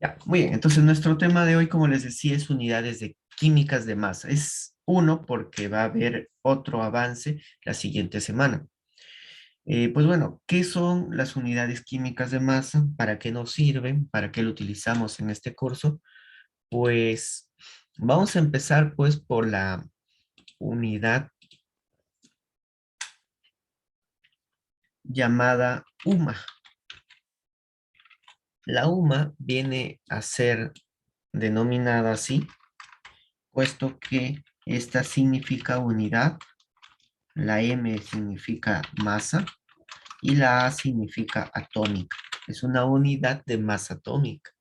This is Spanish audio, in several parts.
Ya, muy bien. Entonces, nuestro tema de hoy, como les decía, es unidades de químicas de masa. Es uno porque va a haber otro avance la siguiente semana. Pues bueno, ¿qué son las unidades químicas de masa? ¿Para qué nos sirven? ¿Para qué lo utilizamos en este curso? Pues vamos a empezar pues por la unidad llamada UMA. La UMA viene a ser denominada así, puesto que esta significa unidad, la M significa masa y la A significa atómica. Es una unidad de masa atómica.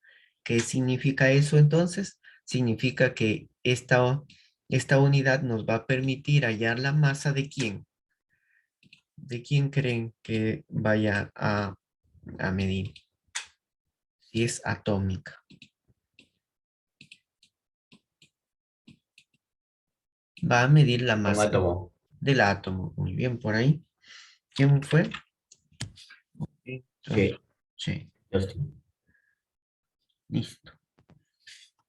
¿Qué significa eso entonces? Significa que esta unidad nos va a permitir hallar la masa de quién. ¿De quién creen que vaya a medir? Si es atómica. Va a medir la Un masa átomo. del átomo. Muy bien, por ahí. ¿Quién fue? Entonces, Sí, sí, Justin. listo.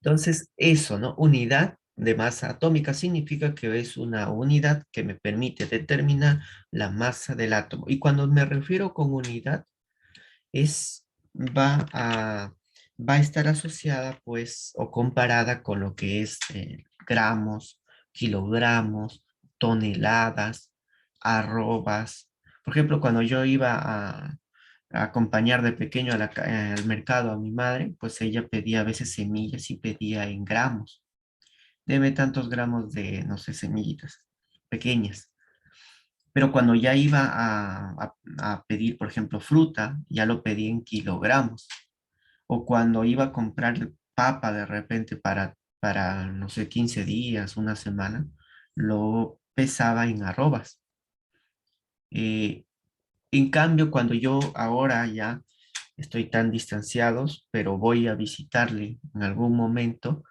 Entonces, eso, ¿no? Unidad de masa atómica significa que es una unidad que me permite determinar la masa del átomo. Y cuando me refiero con unidad, es, va a, va a estar asociada, pues, o comparada con lo que es gramos, kilogramos, toneladas, arrobas. Por ejemplo, cuando yo iba a acompañar de pequeño al mercado a mi madre, pues ella pedía a veces semillas y pedía en gramos. Deme tantos gramos de, no sé, semillitas pequeñas. Pero cuando ya iba a pedir, por ejemplo, fruta, ya lo pedí en kilogramos. O cuando iba a comprar papa de repente para, no sé, 15 días, una semana, lo pesaba en arrobas. Eh, en cambio, cuando yo ahora ya estoy tan distanciados, pero voy a visitarle en algún momento,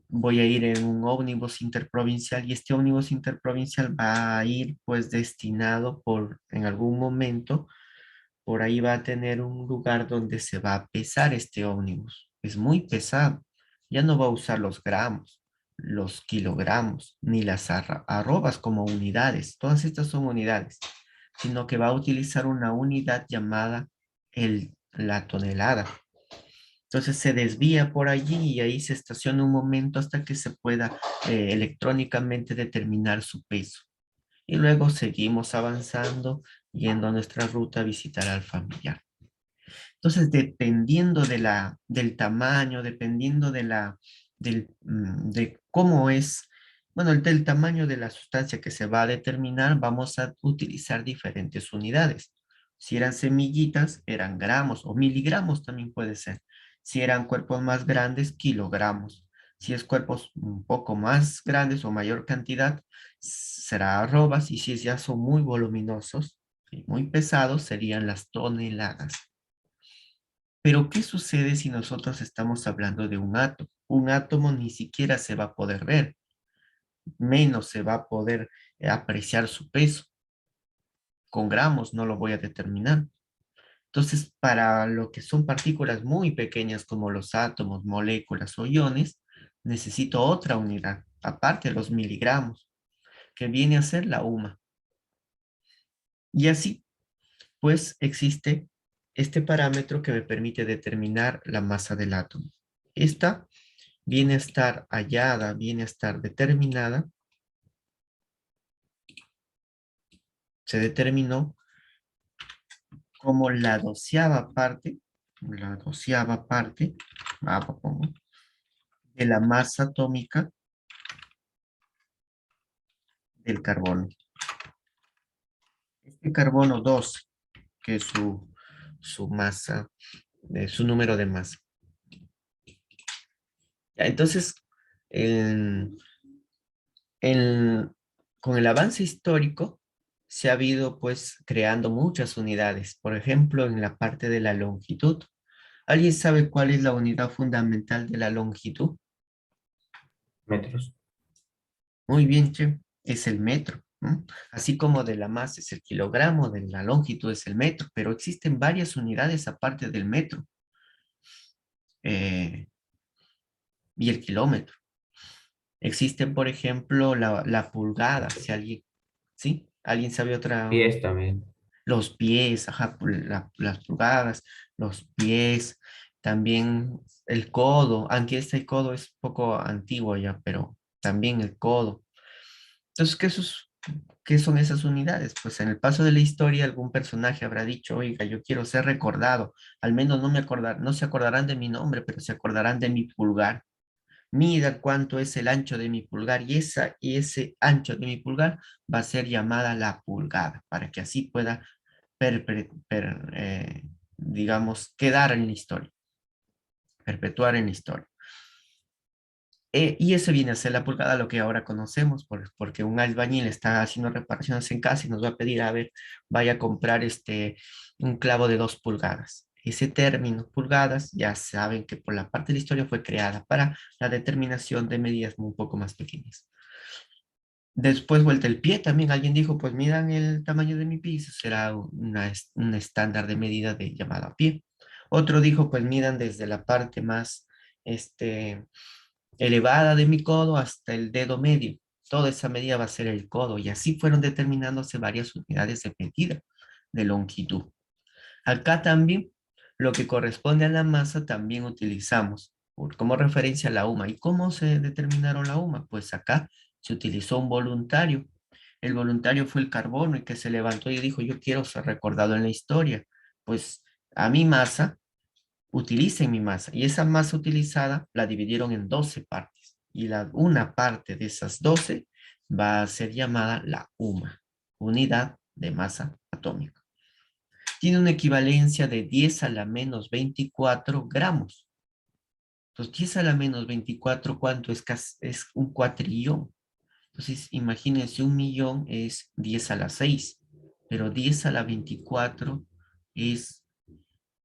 voy a ir en un ómnibus interprovincial y este ómnibus interprovincial va a ir pues destinado en algún momento, por ahí va a tener un lugar donde se va a pesar este ómnibus. Es muy pesado. Ya no va a usar los gramos, los kilogramos, ni las arrobas como unidades. Todas estas son unidades, sino que va a utilizar una unidad llamada la tonelada. Entonces se desvía por allí y ahí se estaciona un momento hasta que se pueda electrónicamente determinar su peso. Y luego seguimos avanzando, yendo a nuestra ruta a visitar al familiar. Entonces, dependiendo del tamaño, dependiendo de cómo es, bueno, del tamaño de la sustancia que se va a determinar, vamos a utilizar diferentes unidades. Si eran semillitas, eran gramos o miligramos también puede ser. Si eran cuerpos más grandes, kilogramos. Si es cuerpos un poco más grandes o mayor cantidad, será arrobas. Y si ya son muy voluminosos y muy pesados, serían las toneladas. Pero, ¿qué sucede si nosotros estamos hablando de un átomo? Un átomo ni siquiera se va a poder ver, menos se va a poder apreciar su peso. Con gramos no lo voy a determinar. Entonces, para lo que son partículas muy pequeñas como los átomos, moléculas o iones, necesito otra unidad, aparte de los miligramos, que viene a ser la UMA. Y así, pues, existe este parámetro que me permite determinar la masa del átomo. Esta viene a estar hallada, viene a estar determinada, se determinó como la doceava parte, pongo, de la masa atómica del carbono. Este carbono 12, que es su masa, su número de masa. Ya, entonces, en, con el avance histórico, se ha habido pues creando muchas unidades. Por ejemplo, en la parte de la longitud. ¿Alguien sabe cuál es la unidad fundamental de la longitud? Metros. Muy bien, Che, es el metro, ¿no? Así como de la masa es el kilogramo, de la longitud es el metro, pero existen varias unidades aparte del metro. eh, y el kilómetro. Existe, por ejemplo, la pulgada, si alguien, ¿sí? ¿Alguien sabe otra? Pies también. Los pies, ajá, las pulgadas, los pies, también el codo, aunque este codo es un poco antiguo ya, pero también el codo. Entonces, ¿qué son esas unidades? Pues en el paso de la historia algún personaje habrá dicho, oiga, yo quiero ser recordado, al menos no se acordarán de mi nombre, pero se acordarán de mi pulgar. Mira cuánto es el ancho de mi pulgar y ese ancho de mi pulgar va a ser llamada la pulgada, para que así pueda, digamos, quedar en la historia, perpetuar en la historia. Y eso viene a ser la pulgada, lo que ahora conocemos, porque un albañil está haciendo reparaciones en casa y nos va a pedir, a ver, vaya a comprar un clavo de 2 pulgadas. Ese término, pulgadas, ya saben que por la parte de la historia fue creada para la determinación de medidas un poco más pequeñas. Después, vuelta el pie, también alguien dijo, pues miran el tamaño de mi pie, eso será un estándar de medida de llamado a pie. Otro dijo, pues miran desde la parte más, este, elevada de mi codo hasta el dedo medio. Toda esa medida va a ser el codo y así fueron determinándose varias unidades de medida de longitud. Acá también lo que corresponde a la masa también utilizamos como referencia la UMA. ¿Y cómo se determinaron la UMA? Pues acá se utilizó un voluntario. El voluntario fue el carbono y que se levantó y dijo, yo quiero ser recordado en la historia. Pues a mi masa utilicen mi masa. Y esa masa utilizada la dividieron en 12 partes. Y una parte de esas 12 va a ser llamada la UMA, unidad de masa atómica. Tiene una equivalencia de 10 a la menos 24 gramos. Entonces, 10 a la menos 24, ¿cuánto es? Es un cuatrillón. Entonces, imagínense, 1.000.000 es 10 a la 6, pero 10 a la 24 es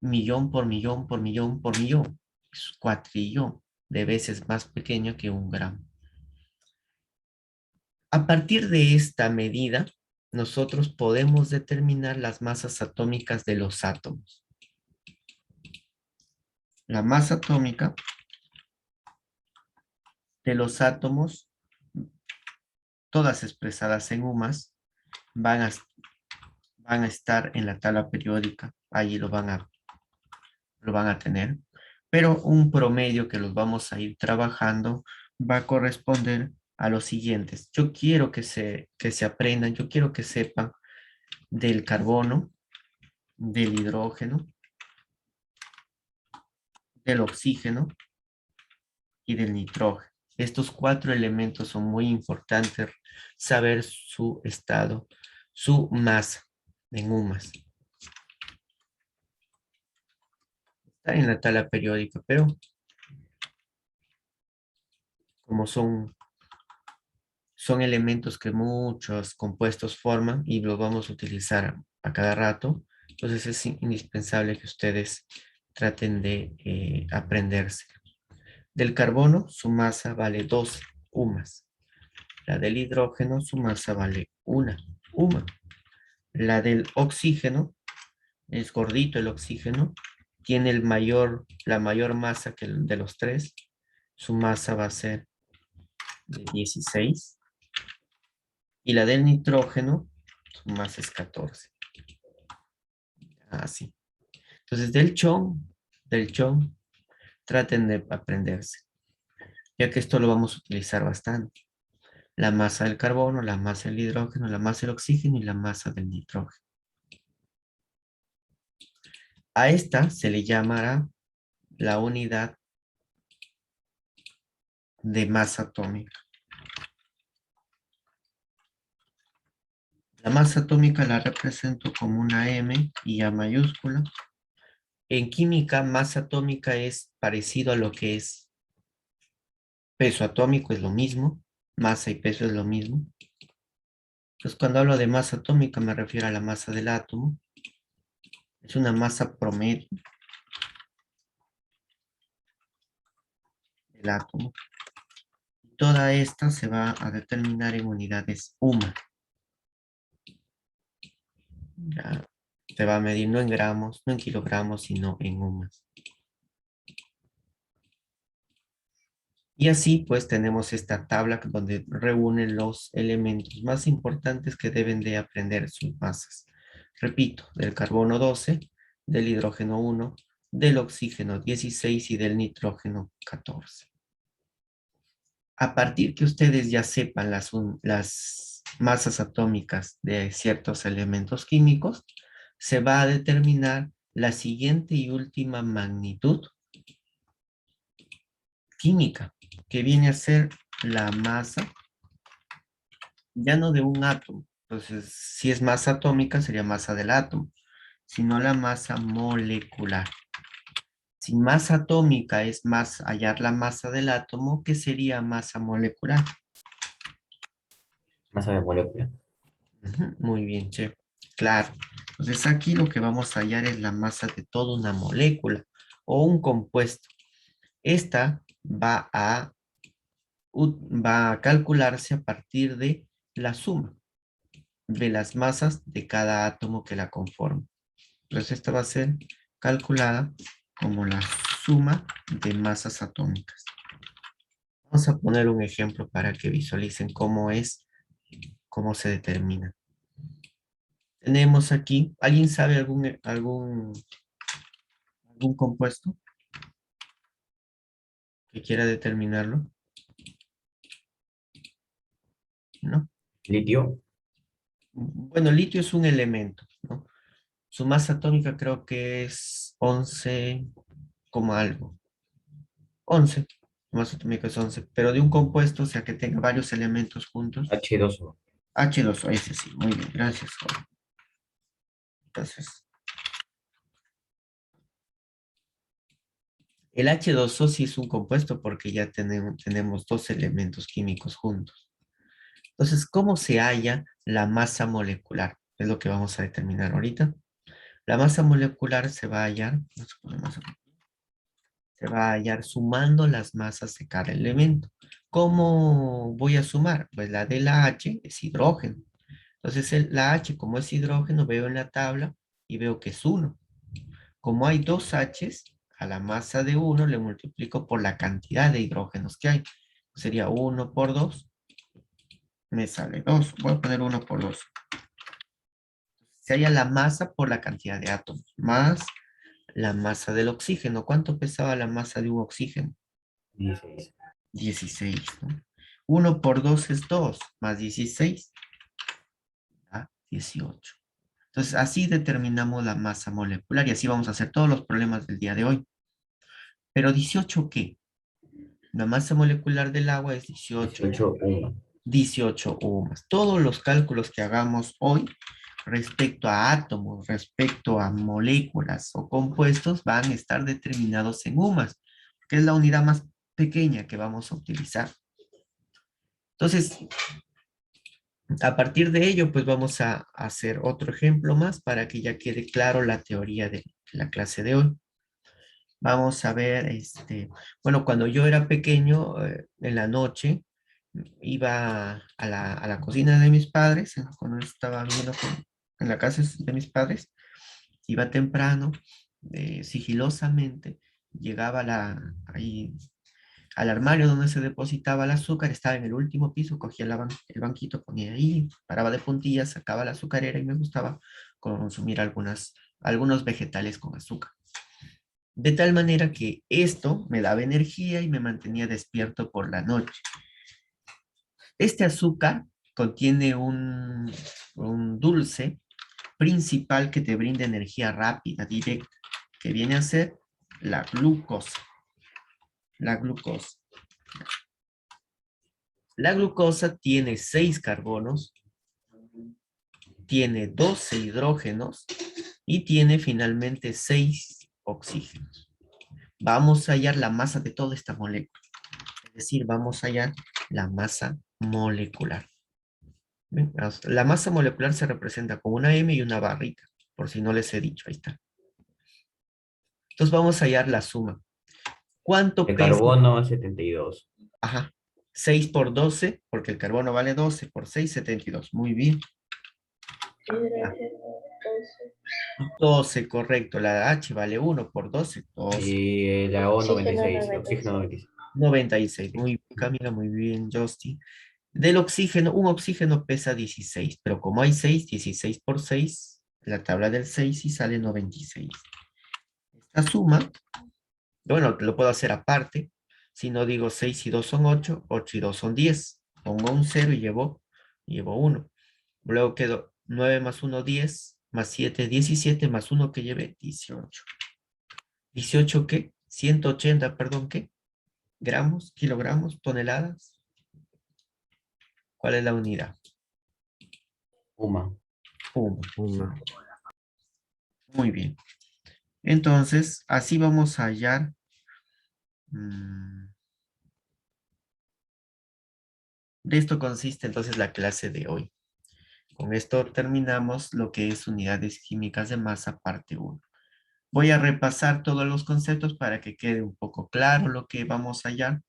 millón por millón por millón por millón. Es cuatrillón de veces más pequeño que un gramo. A partir de esta medida, nosotros podemos determinar las masas atómicas de los átomos. La masa atómica de los átomos, todas expresadas en UMAS, van a, van a estar en la tabla periódica. Allí lo van a tener. Pero un promedio que los vamos a ir trabajando va a corresponder a los siguientes. Yo quiero que se aprendan, yo quiero que sepan del carbono, del hidrógeno, del oxígeno y del nitrógeno. Estos 4 elementos son muy importantes saber su estado, su masa en UMAS. Está en la tabla periódica, pero como son elementos que muchos compuestos forman y los vamos a utilizar a cada rato, entonces es indispensable que ustedes traten de aprenderse. Del carbono, su masa vale 2 UMAS. La del hidrógeno, su masa vale 1 UMA. La del oxígeno, es gordito el oxígeno, tiene la mayor masa que el de los tres. Su masa va a ser de 16. Y la del nitrógeno, su masa es 14. Así. Entonces, del chon, traten de aprenderse, ya que esto lo vamos a utilizar bastante. La masa del carbono, la masa del hidrógeno, la masa del oxígeno y la masa del nitrógeno. A esta se le llamará la unidad de masa atómica. La masa atómica la represento como una M y A mayúscula. En química, masa atómica es parecido a lo que es peso atómico, es lo mismo. Masa y peso es lo mismo. Entonces, cuando hablo de masa atómica, me refiero a la masa del átomo. Es una masa promedio del átomo. Toda esta se va a determinar en unidades UMA. Ya se va a medir no en gramos, no en kilogramos, sino en UMAS. Y así pues tenemos esta tabla donde reúnen los elementos más importantes que deben de aprender sus masas. Repito, del carbono 12, del hidrógeno 1, del oxígeno 16 y del nitrógeno 14. A partir que ustedes ya sepan las masas atómicas de ciertos elementos químicos, se va a determinar la siguiente y última magnitud química, que viene a ser la masa, ya no de un átomo. Entonces, si es masa atómica, sería masa del átomo, sino la masa molecular. Si masa atómica es más hallar la masa del átomo, ¿qué sería masa molecular? Masa de molécula. Ujú, muy bien, che. Claro. Entonces aquí lo que vamos a hallar es la masa de toda una molécula o un compuesto. Esta va a calcularse a partir de la suma de las masas de cada átomo que la conforma. Entonces esta va a ser calculada como la suma de masas atómicas. Vamos a poner un ejemplo para que visualicen cómo se determina. Tenemos aquí, ¿alguien sabe algún compuesto que quiera determinarlo? ¿No? Litio. Bueno, litio es un elemento, ¿no? Su masa atómica creo que es 11, como algo. 11, su masa atómica es 11, pero de un compuesto, o sea que tenga varios elementos juntos. H2O. H2O, ese sí, muy bien, gracias, joven. Entonces, el H2O sí es un compuesto porque ya tenemos dos elementos químicos juntos. Entonces, ¿cómo se halla la masa molecular? Es lo que vamos a determinar ahorita. La masa molecular se va a hallar, vamos a poner se va a hallar sumando las masas de cada elemento. ¿Cómo voy a sumar? Pues la de la H es hidrógeno. Entonces la H, como es hidrógeno, veo en la tabla y veo que es 1. Como hay dos H's, a la masa de 1 le multiplico por la cantidad de hidrógenos que hay. Sería 1 por 2, me sale 2. Voy a poner 1 por 2. Se halla la masa por la cantidad de átomos, más la masa del oxígeno. ¿Cuánto pesaba la masa de un oxígeno? 16. 16, ¿no? 1 por 2 es 2, más 16 da 18. Entonces, así determinamos la masa molecular y así vamos a hacer todos los problemas del día de hoy. Pero 18, ¿qué? La masa molecular del agua es 18, 18 18 ohms. Todos los cálculos que hagamos hoy respecto a átomos, respecto a moléculas o compuestos van a estar determinados en ohms, que es la unidad más pequeña que vamos a utilizar. Entonces, a partir de ello, pues vamos a hacer otro ejemplo más para que ya quede claro la teoría de la clase de hoy. Vamos a ver, bueno, cuando yo era pequeño, en la noche, iba a la cocina de mis padres, cuando estaba viviendo en la casa de mis padres, iba temprano, sigilosamente, llegaba ahí al armario donde se depositaba el azúcar, estaba en el último piso, cogía el banquito, ponía ahí, paraba de puntillas, sacaba la azucarera y me gustaba consumir algunos vegetales con azúcar. De tal manera que esto me daba energía y me mantenía despierto por la noche. Este azúcar contiene un dulce principal que te brinda energía rápida, directa, que viene a ser la glucosa. La glucosa. La glucosa tiene 6 carbonos, tiene 12 hidrógenos y tiene finalmente 6 oxígenos. Vamos a hallar la masa de toda esta molécula. Es decir, vamos a hallar la masa molecular. ¿Ven? La masa molecular se representa con una M y una barrita, por si no les he dicho, ahí está. Entonces vamos a hallar la suma. ¿Cuánto de pesa? carbono 72. Ajá, 6 por 12, porque el carbono vale 12 por 6, 72. Muy bien. Ya. 12, correcto. La H vale 1 por 12, 12. Y la O Oxígeno 96, oxígeno 96. 96. 96. Sí. Muy bien, Camila, muy bien, Justin. Del oxígeno, un oxígeno pesa 16, pero como hay 6, 16 por 6, la tabla del 6 y sale 96. Esta suma, bueno, lo puedo hacer aparte. Si no digo 6 y 2 son 8, 8 y 2 son 10. Pongo un cero y llevo 1. Luego quedó 9 más 1, 10, más 7, 17, más 1 que lleve 18. ¿18 qué? 180, perdón, ¿qué? Gramos, kilogramos, toneladas. ¿Cuál es la unidad? Uma. Sí. Muy bien. Entonces, así vamos a hallar. mm, de esto consiste entonces la clase de hoy. Con esto terminamos lo que es unidades químicas de masa, parte uno. Voy a repasar todos los conceptos para que quede un poco claro lo que vamos a hallar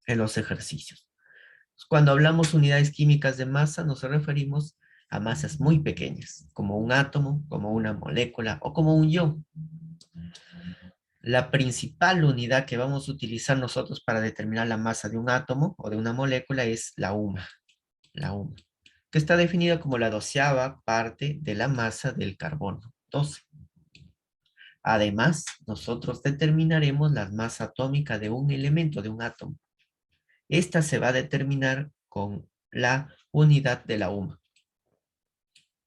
en los ejercicios. Cuando hablamos unidades químicas de masa, nos referimos a masas muy pequeñas, como un átomo, como una molécula o como un ion. La principal unidad que vamos a utilizar nosotros para determinar la masa de un átomo o de una molécula es la UMA, que está definida como la 12ª parte de la masa del carbono, 12. Además, nosotros determinaremos la masa atómica de un elemento, de un átomo. Esta se va a determinar con la unidad de la UMA.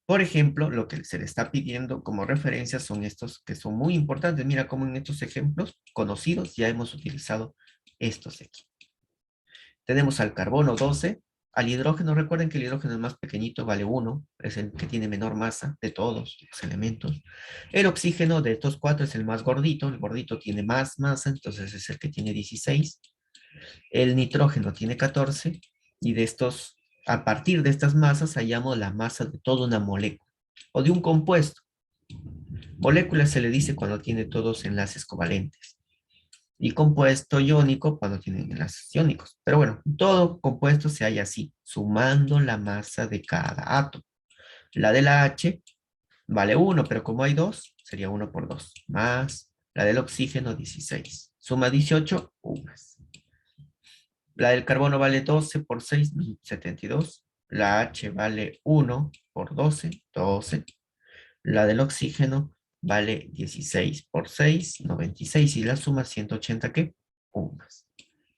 Por ejemplo, lo que se le está pidiendo como referencia son estos que son muy importantes. Mira cómo en estos ejemplos conocidos ya hemos utilizado estos aquí. Tenemos al carbono 12, al hidrógeno, recuerden que el hidrógeno es más pequeñito, vale 1, es el que tiene menor masa de todos los elementos. El oxígeno de estos cuatro es el más gordito, el gordito tiene más masa, entonces es el que tiene 16. El nitrógeno tiene 14, y de estos, a partir de estas masas hallamos la masa de toda una molécula o de un compuesto. Molécula se le dice cuando tiene todos enlaces covalentes y compuesto iónico cuando tienen enlaces iónicos. Pero bueno, todo compuesto se halla así, sumando la masa de cada átomo. La de la H vale 1, pero como hay 2, sería 1 por 2, más la del oxígeno 16. Suma 18, unas. La del carbono vale 12 por 6, 72. La H vale 1 por 12, 12. La del oxígeno vale 16 por 6, 96. Y la suma 180, ¿qué? Unas.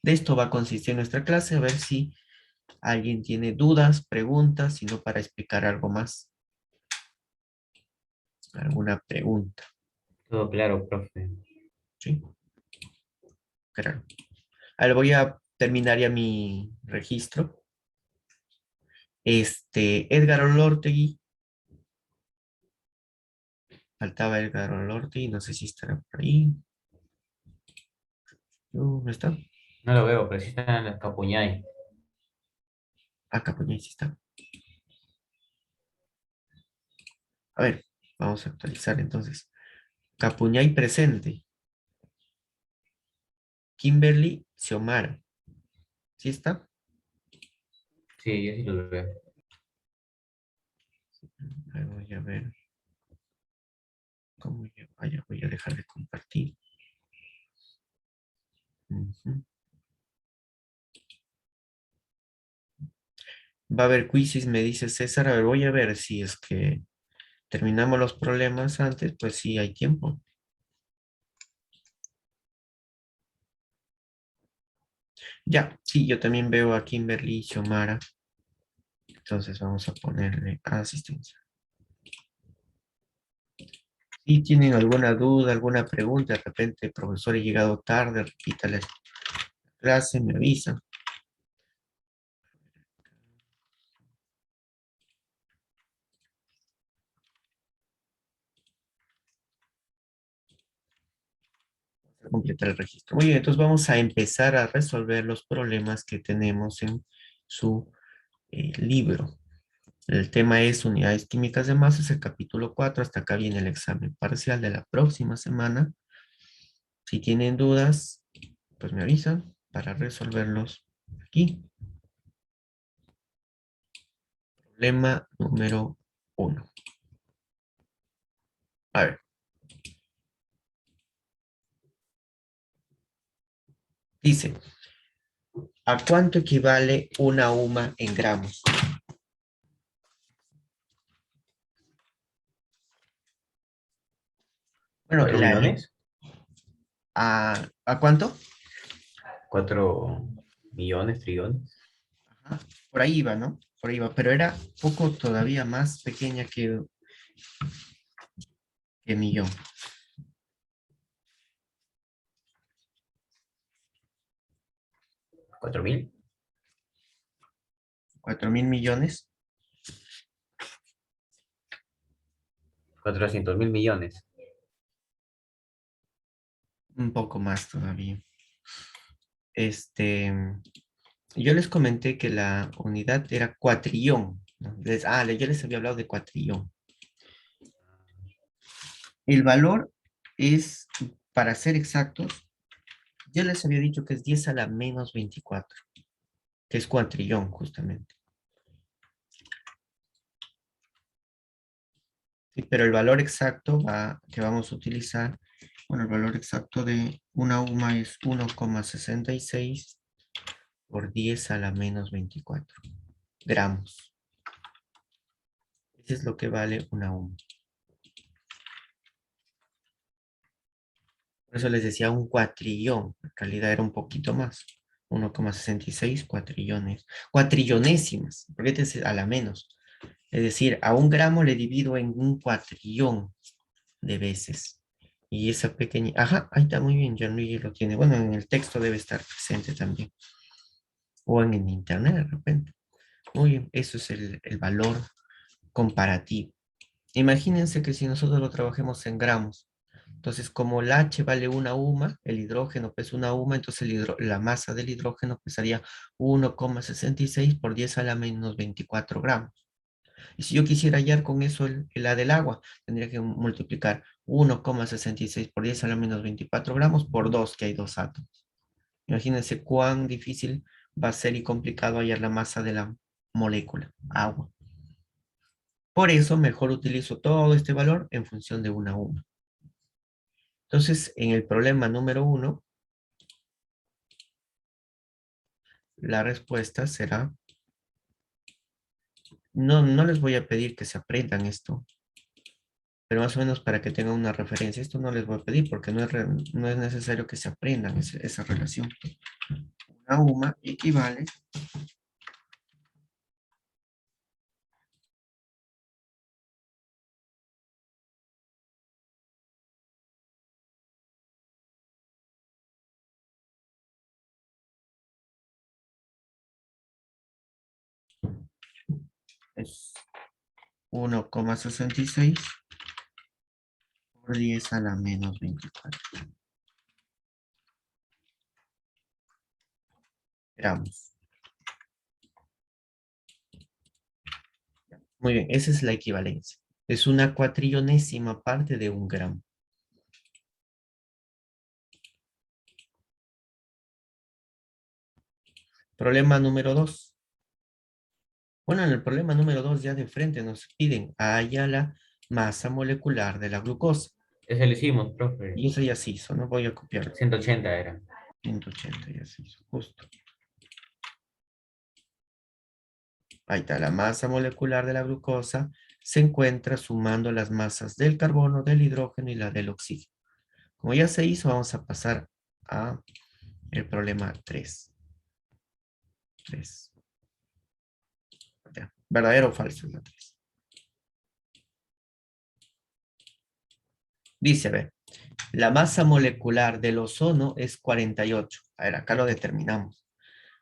De esto va a consistir nuestra clase, a ver si alguien tiene dudas, preguntas, sino para explicar algo más. ¿Alguna pregunta? Todo claro, profe. ¿Sí? Claro. Ahora voy a terminar ya mi registro. Edgar Olortegui, faltaba Edgar Olortegui, no sé si estará por ahí. ¿No está? No lo veo, pero sí están en las Capuñay. Acá, pues sí está. A ver, vamos a actualizar entonces. Capuñay presente. Kimberly Xiomara. ¿Sí está? Sí, yo sí lo veo. Ahí voy a ver cómo yo vaya. Voy a dejar de compartir. Ujú. Va a haber quizzes, me dice César. A ver, voy a ver si es que terminamos los problemas antes, pues sí hay tiempo. Ya, sí, yo también veo a Kimberly Xiomara. Entonces vamos a ponerle asistencia. Si tienen alguna duda, alguna pregunta, de repente el profesor ha llegado tarde, repita la clase, me avisa. Para completar el registro. Muy bien, entonces vamos a empezar a resolver los problemas que tenemos en su libro. El tema es unidades químicas de masa, es el capítulo 4. Hasta acá viene el examen parcial de la próxima semana. Si tienen dudas, pues me avisan para resolverlos aquí. Problema número 1. A ver. Dice, ¿a cuánto equivale una UMA en gramos? Bueno, 4 millones, ¿a cuánto? 4 millones, trillones. Ajá, por ahí iba, ¿no? Por ahí iba, pero era poco todavía más pequeña que millón. 4.000, 4.000 millones, 400.000 millones. un poco más todavía. Este, yo les comenté que la unidad era cuatrillón, ¿no? Yo les había hablado de cuatrillón. El valor es, para ser exactos, yo les había dicho que es 10 a la menos 24, que es cuatrillón justamente. Sí, pero el valor exacto que vamos a utilizar, bueno, el valor exacto de una UMA es 1,66 por 10 a la menos 24 gramos. Eso es lo que vale una UMA. Por eso les decía un cuatrillón. En realidad era un poquito más. 1,66 cuatrillones. Cuatrillonésimas. Porque este es a la menos. Es decir, a un gramo le divido en un cuatrillón de veces. Y esa pequeña... Ajá, ahí está muy bien, Gianluigi lo tiene. Bueno, en el texto debe estar presente también. O en el internet de repente. Muy bien, eso es el valor comparativo. Imagínense que si nosotros lo trabajemos en gramos, entonces como el H vale una UMA, el hidrógeno pesa una UMA, entonces la masa del hidrógeno pesaría 1,66 por 10 a la menos 24 gramos. Y si yo quisiera hallar con eso la del agua, tendría que multiplicar 1,66 por 10 a la menos 24 gramos por 2, que hay dos átomos. Imagínense cuán difícil va a ser y complicado hallar la masa de la molécula, agua. Por eso mejor utilizo todo este valor en función de una UMA. Entonces, en el problema número 1, la respuesta será, no les voy a pedir que se aprendan esto, pero más o menos para que tengan una referencia. Esto no les voy a pedir porque no es necesario que se aprendan esa relación. Una UMA equivale es 1,66 por 10 a la menos 24 gramos. Muy bien, esa es la equivalencia. Es una cuatrillonésima parte de un gramo. Problema número 2. Bueno, en el problema número 2 ya de frente nos piden haya la masa molecular de la glucosa. Ese lo hicimos, profe. Y eso ya se hizo, no voy a copiarlo. 180 era. 180 ya se hizo, justo. Ahí está, la masa molecular de la glucosa se encuentra sumando las masas del carbono, del hidrógeno y la del oxígeno. Como ya se hizo, vamos a pasar a el problema 3. 3. Ya, ¿verdadero o falso? La 3. Dice, a ver, la masa molecular del ozono es 48. A ver, acá lo determinamos.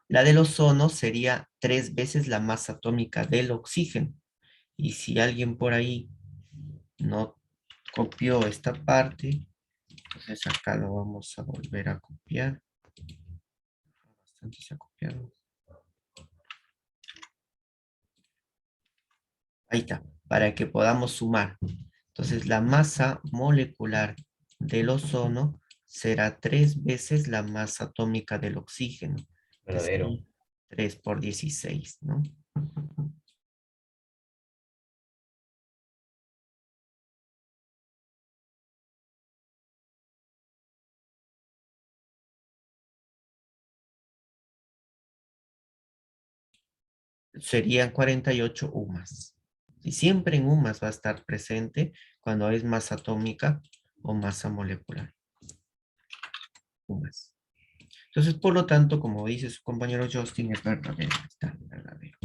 La del ozono sería 3 veces la masa atómica del oxígeno. Y si alguien por ahí no copió esta parte, entonces acá lo vamos a volver a copiar. Bastante se ha copiado. Ahí está, para que podamos sumar. Entonces la masa molecular del ozono será 3 veces la masa atómica del oxígeno, que Verdadero. sería 3 por 16, ¿no? serían 48 UMAS. Y siempre en UMAS va a estar presente cuando es masa atómica o masa molecular. UMAS. Entonces, por lo tanto, como dice su compañero Justin, es verdadero. Está verdadero.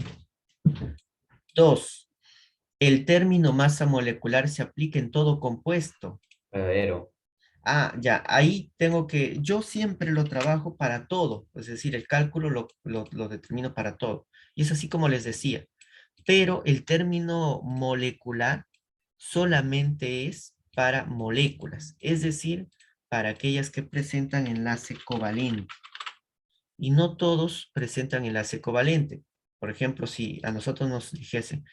2. El término masa molecular se aplica en todo compuesto. Verdadero. Ah, ya, ahí tengo que, yo siempre lo trabajo para todo, es decir, el cálculo lo determino para todo. Y es así como les decía, pero el término molecular solamente es para moléculas, es decir, para aquellas que presentan enlace covalente. Y no todos presentan enlace covalente. Por ejemplo, si a nosotros nos dijesen,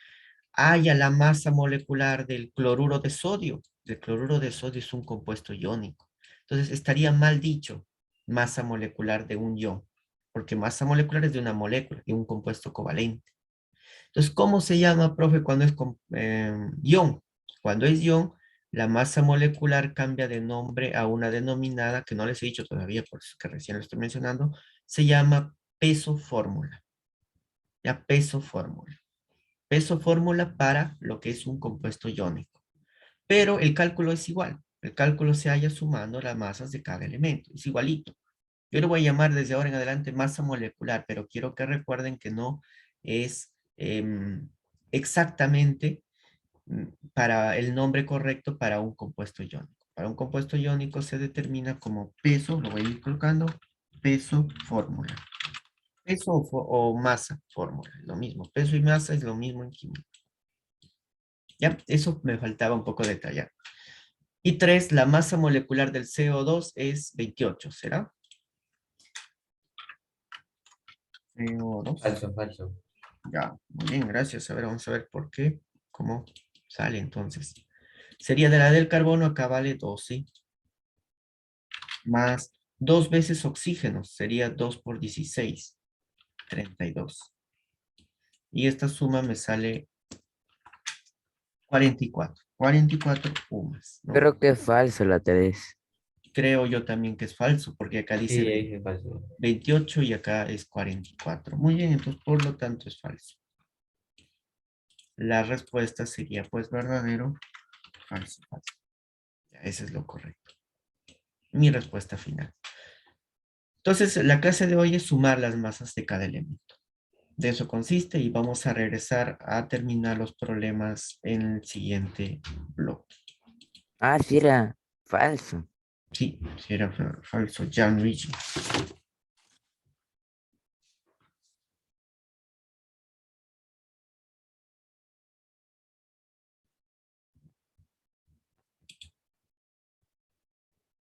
haya la masa molecular del cloruro de sodio. El cloruro de sodio es un compuesto iónico. Entonces estaría mal dicho masa molecular de un ion, porque masa molecular es de una molécula, de un compuesto covalente. Entonces, ¿cómo se llama, profe, cuando es ion? Cuando es ion, la masa molecular cambia de nombre a una denominada, que no les he dicho todavía, por eso que recién lo estoy mencionando, se llama peso fórmula. Ya, peso fórmula. Peso fórmula para lo que es un compuesto iónico. Pero el cálculo es igual. El cálculo se halla sumando las masas de cada elemento. Es igualito. Yo le voy a llamar desde ahora en adelante masa molecular, pero quiero que recuerden que no es exactamente para el nombre correcto para un compuesto iónico. Para un compuesto iónico se determina como peso, lo voy a ir colocando, peso fórmula. Peso o masa fórmula, lo mismo. Peso y masa es lo mismo en química. Ya, eso me faltaba un poco detallar. Y 3, la masa molecular del CO2 es 28, ¿será? CO2. Falso, falso. Ya, muy bien, gracias. A ver, vamos a ver por qué, cómo sale entonces. Sería de la del carbono, acá vale 12, más 2 veces oxígeno, sería 2 por 16, 32. Y esta suma me sale 44, 44 UMAS, ¿no? Creo que es falso la 3. Creo yo también que es falso, porque acá Sí, dice ahí sí es falso. 28 y acá es 44. Muy bien, entonces por lo tanto es falso. La respuesta sería pues verdadero, falso, falso. Ya, ese es lo correcto. Mi respuesta final. Entonces, la clase de hoy es sumar las masas de cada elemento. De eso consiste y vamos a regresar a terminar los problemas en el siguiente bloque. Ah, sí era falso. Sí, si era falso, Jan Ricci.